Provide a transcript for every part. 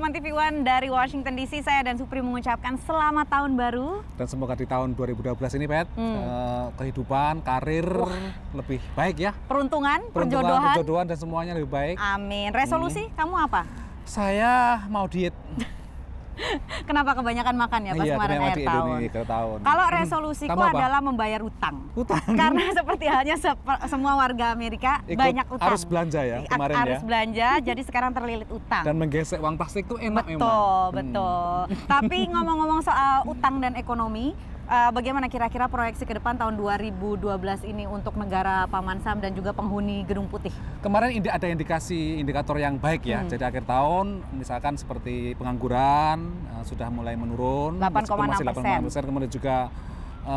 teman-teman TV One dari Washington DC, saya dan Supri mengucapkan selamat tahun baru. Dan semoga di tahun 2012 ini, Pet, kehidupan, karir lebih baik ya. Peruntungan, perjodohan dan semuanya lebih baik. Amin. Resolusi kamu apa? Saya mau diet. Kenapa kebanyakan makan ya pas kemarin akhir tahun? Kalau resolusiku adalah membayar utang. Karena seperti halnya semua warga Amerika banyak utang. Harus belanja ya kemarin ya. Harus belanja, jadi sekarang terlilit utang. Dan menggesek uang plastik itu enak memang. Betul. Tapi ngomong-ngomong soal utang dan ekonomi, bagaimana kira-kira proyeksi ke depan tahun 2012 ini untuk negara Paman Sam dan juga penghuni Gedung Putih? Kemarin ada indikator yang baik ya. Jadi akhir tahun misalkan seperti pengangguran sudah mulai menurun 8,6%. Kemudian juga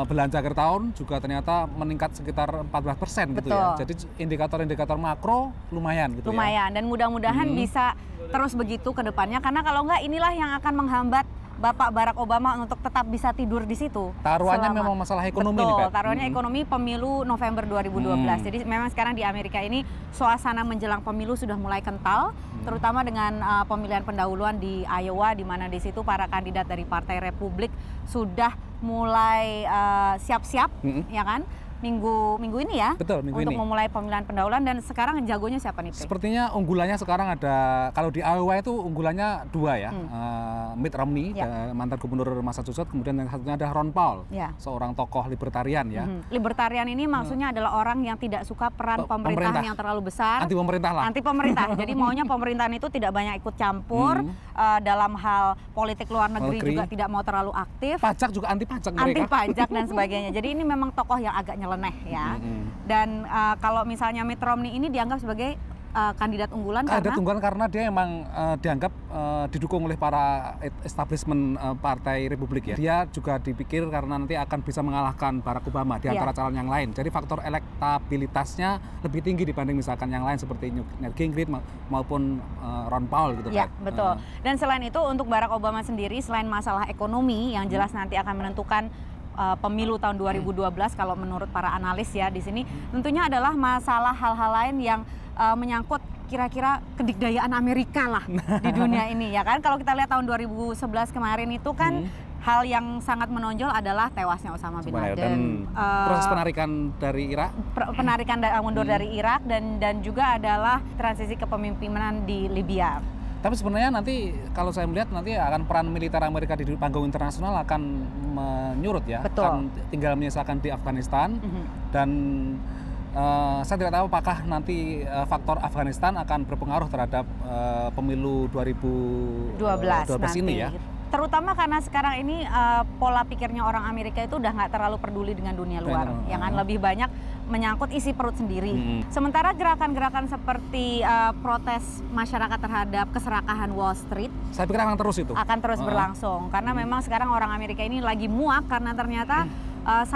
belanja akhir tahun juga ternyata meningkat sekitar 14% gitu ya. Jadi indikator-indikator makro lumayan gitu ya. Dan mudah-mudahan bisa terus begitu ke depannya, karena kalau enggak inilah yang akan menghambat Bapak Barack Obama untuk tetap bisa tidur di situ. Taruhannya memang masalah ekonomi. Betul, taruhannya ekonomi pemilu November 2012. Jadi memang sekarang di Amerika ini suasana menjelang pemilu sudah mulai kental, terutama dengan pemilihan pendahuluan di Iowa, di mana di situ para kandidat dari Partai Republik sudah mulai siap-siap, ya kan? Minggu ini ya. Betul, minggu untuk ini. Memulai pemilihan pendahuluan. Dan sekarang jagonya siapa nih, Pri? Sepertinya unggulannya sekarang ada, kalau di Iowa itu unggulannya dua ya. Mitt Romney, mantan gubernur Massachusetts, kemudian yang satunya ada Ron Paul, seorang tokoh libertarian ya. Libertarian ini maksudnya adalah orang yang tidak suka peran pemerintahan yang terlalu besar. Anti pemerintah lah. Anti pemerintah. Jadi maunya pemerintahan itu tidak banyak ikut campur dalam hal politik luar negeri, juga tidak mau terlalu aktif. Pajak juga anti pajak mereka. Anti pajak dan sebagainya. Jadi ini memang tokoh yang agak nyeleneh ya. Dan kalau misalnya Mitt Romney ini dianggap sebagai kandidat unggulan karena dia emang dianggap didukung oleh para establishment Partai Republik ya. Dia juga dipikir karena nanti akan bisa mengalahkan Barack Obama di antara calon yang lain. Jadi faktor elektabilitasnya lebih tinggi dibanding misalkan yang lain seperti Newt Gingrich maupun Ron Paul gitu ya, kan. Betul. Dan selain itu untuk Barack Obama sendiri, selain masalah ekonomi yang jelas nanti akan menentukan pemilu tahun 2012 kalau menurut para analis ya di sini, tentunya adalah masalah hal-hal lain yang menyangkut kira-kira kedikdayaan Amerika lah di dunia ini ya kan. Kalau kita lihat tahun 2011 kemarin itu kan hal yang sangat menonjol adalah tewasnya Osama bin Laden. Proses penarikan dari Irak. Penarikan mundur dari Irak dan juga adalah transisi kepemimpinan di Libya. Tapi sebenarnya nanti kalau saya melihat nanti akan peran militer Amerika di panggung internasional akan menyurut ya. Betul. Akan tinggal menyisakan di Afghanistan dan saya tidak tahu apakah nanti faktor Afghanistan akan berpengaruh terhadap pemilu 2012 ini ya. Terutama karena sekarang ini pola pikirnya orang Amerika itu udah nggak terlalu peduli dengan dunia luar, yang kan lebih banyak menyangkut isi perut sendiri. Sementara gerakan-gerakan seperti protes masyarakat terhadap keserakahan Wall Street, saya pikir akan terus berlangsung karena memang sekarang orang Amerika ini lagi muak karena ternyata 1%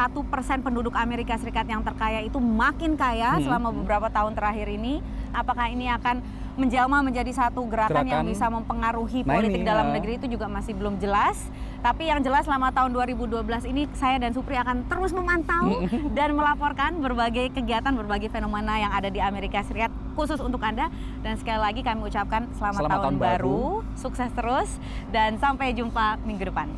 penduduk Amerika Serikat yang terkaya itu makin kaya selama beberapa tahun terakhir ini. Apakah ini akan menjelma menjadi satu gerakan yang bisa mempengaruhi politik dalam negeri itu juga masih belum jelas. Tapi yang jelas selama tahun 2012 ini saya dan Supri akan terus memantau dan melaporkan berbagai kegiatan, berbagai fenomena yang ada di Amerika Serikat khusus untuk Anda. Dan sekali lagi kami ucapkan selamat tahun baru, sukses terus, dan sampai jumpa minggu depan.